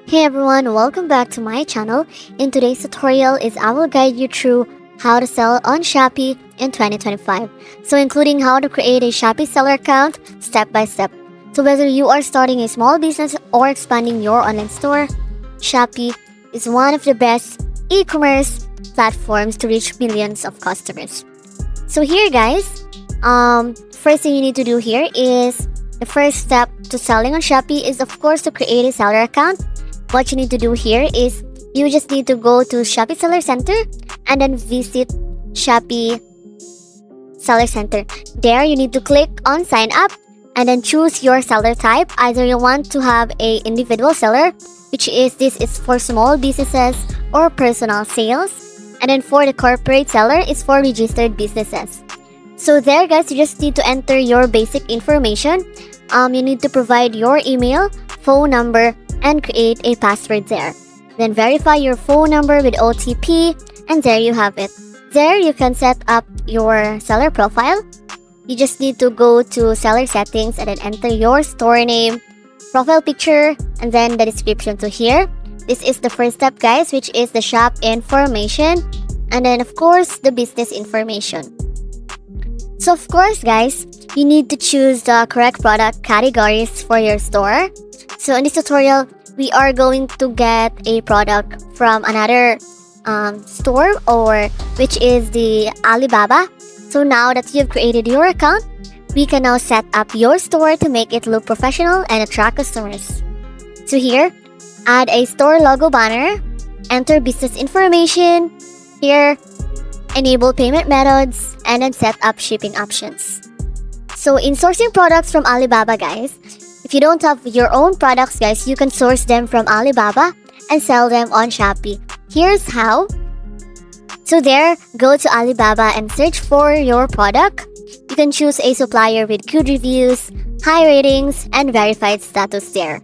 Hey everyone, welcome back to my channel. In today's tutorial I will guide you through how to sell on Shopee in 2025. So including how to create a Shopee seller account step by step. So whether you are starting a small business or expanding your online store, Shopee is one of the best e-commerce platforms to reach millions of customers. So here guys, first thing you need to do here is the first step to selling on Shopee is of course to create a seller account. What you need to do here is you just need to go to Shopee Seller Center and then visit Shopee Seller Center. There you need to click on sign up and then choose your seller type. Either you want to have a individual seller, which is this is for small businesses or personal sales. And then for the corporate seller is for registered businesses. So there guys, you just need to enter your basic information. You need to provide your email, phone number, and create a password there. Then verify your phone number with OTP and there you have it. There you can set up your seller profile. You just need to go to seller settings and then enter your store name, profile picture, and then the description. So here, this is the first step guys, which is the shop information and then of course the business information. So of course guys, you need to choose the correct product categories for your store. So in this tutorial, we are going to get a product from another store or which is the Alibaba. So now that you've created your account, we can now set up your store to make it look professional and attract customers. So here, add a store logo banner, enter business information, here, enable payment methods, and then set up shipping options. So in sourcing products from Alibaba guys, if you don't have your own products guys, you can source them from Alibaba and sell them on Shopee. Here's how. So there, go to Alibaba and search for your product. You can choose a supplier with good reviews, high ratings, and verified status there.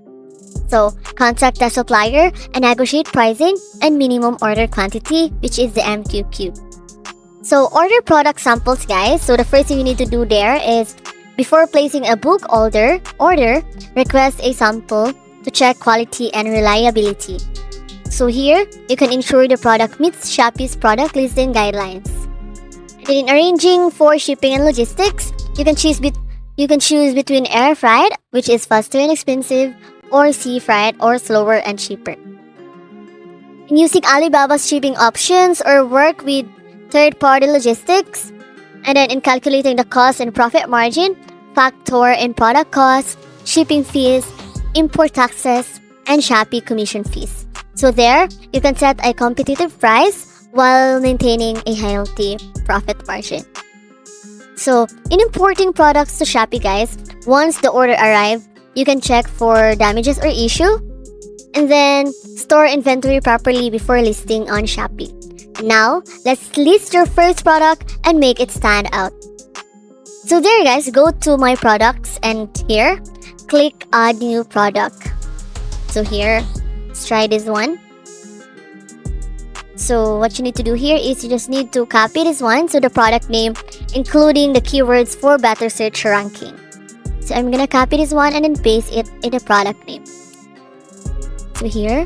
So contact the supplier and negotiate pricing and minimum order quantity, which is the MQQ. So order product samples guys. So the first thing you need to do there is before placing a book order, request a sample to check quality and reliability. So here, you can ensure the product meets Shopee's product listing guidelines. And in arranging for shipping and logistics, you can choose between air freight, which is faster and expensive, or sea freight, or slower and cheaper. In using Alibaba's shipping options or work with third-party logistics, and then in calculating the cost and profit margin, factor in product costs, shipping fees, import taxes, and Shopee commission fees. So there, you can set a competitive price while maintaining a healthy profit margin. So in importing products to Shopee guys, once the order arrives, you can check for damages or issue, and then store inventory properly before listing on Shopee. Now, let's list your first product and make it stand out. So there guys, go to my products and here, click add new product. So here, let's try this one. So what you need to do here is you just need to copy this one, so the product name, including the keywords for better search ranking. So I'm gonna copy this one and then paste it in the product name. So here.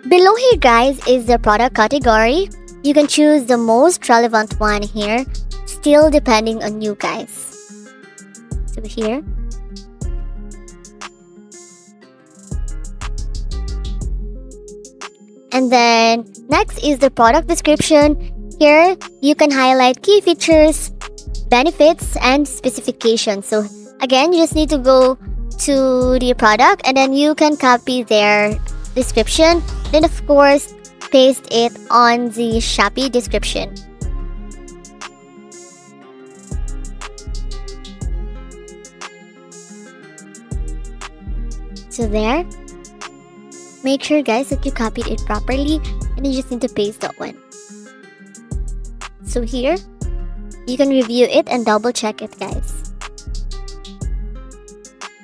Below here guys is the product category. You can choose the most relevant one here, still depending on you guys. So here. And then next is the product description. Here you can highlight key features, benefits, and specifications. So again, you just need to go to the product and then you can copy their description. Then of course, paste it on the Shopee description. So there. Make sure guys that you copied it properly and you just need to paste that one. So here, you can review it and double check it guys.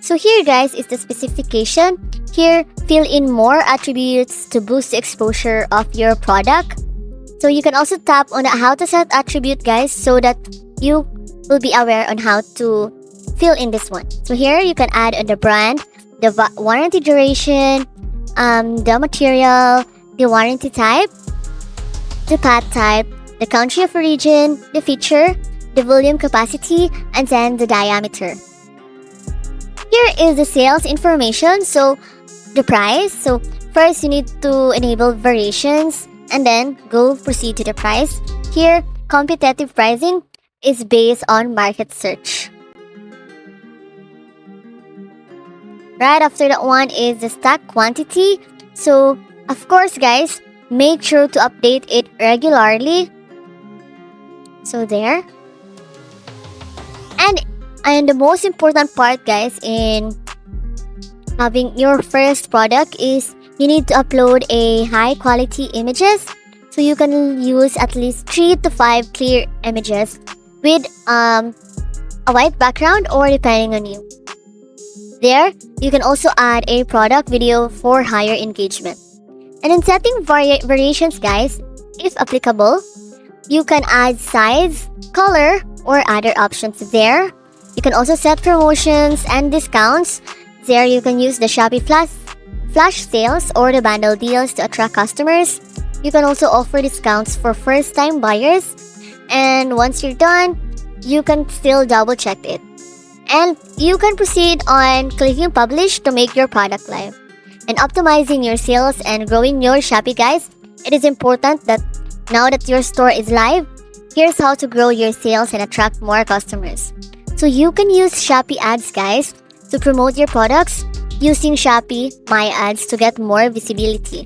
So here guys is the specification. Here, fill in more attributes to boost the exposure of your product. So you can also tap on how to set attribute guys so that you will be aware on how to fill in this one. So here you can add on the brand, the warranty duration, the material, the warranty type, the pad type, the country of origin, the feature, the volume capacity, and then the diameter. Here is the sales information. So the price. So first you need to enable variations and then proceed to the price. Here, competitive pricing is based on market search. Right after that one is the stock quantity. So of course guys, make sure to update it regularly. So there. And the most important part guys in having your first product is you need to upload a high quality images. So you can use at least 3 to 5 clear images with a white background or depending on you. There, you can also add a product video for higher engagement. And in setting variations guys, if applicable, you can add size, color, or other options there. You can also set promotions and discounts. There you can use the Shopee flash sales or the bundle deals to attract customers. You can also offer discounts for first-time buyers. And once you're done, you can still double check it. And you can proceed on clicking publish to make your product live. And optimizing your sales and growing your Shopee guys, it is important that now that your store is live, here's how to grow your sales and attract more customers. So you can use Shopee ads guys to promote your products using Shopee My Ads to get more visibility.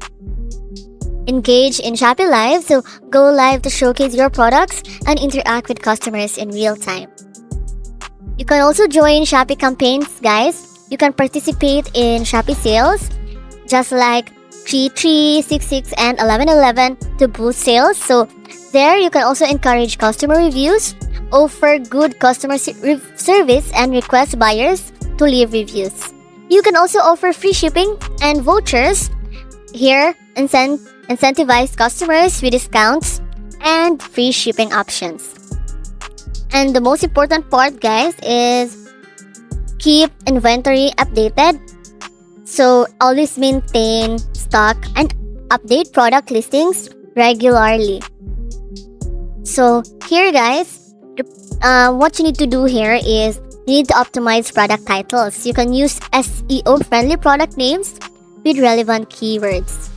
Engage in Shopee Live, so go live to showcase your products and interact with customers in real time. You can also join Shopee campaigns guys. You can participate in Shopee sales just like 3366 and 1111 to boost sales. So there you can also encourage customer reviews, offer good customer service, and request buyers to leave reviews. You can also offer free shipping and vouchers. Here, incentivize customers with discounts and free shipping options. And the most important part guys is keep inventory updated. So always maintain stock and update product listings regularly. So here guys, what you need to do here is you need to optimize product titles. You can use SEO friendly product names with relevant keywords.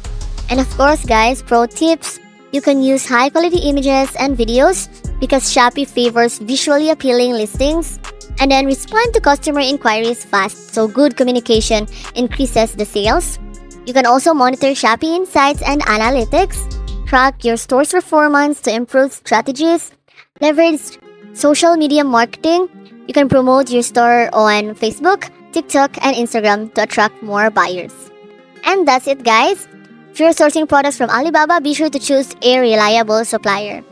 And of course guys, pro tips, you can use high quality images and videos because Shopee favors visually appealing listings, and then respond to customer inquiries fast, so good communication increases the sales. You can also monitor Shopee insights and analytics, track your store's performance to improve strategies, leverage social media marketing. You can promote your store on Facebook, TikTok, and Instagram to attract more buyers. And that's it guys. If you're sourcing products from Alibaba, be sure to choose a reliable supplier.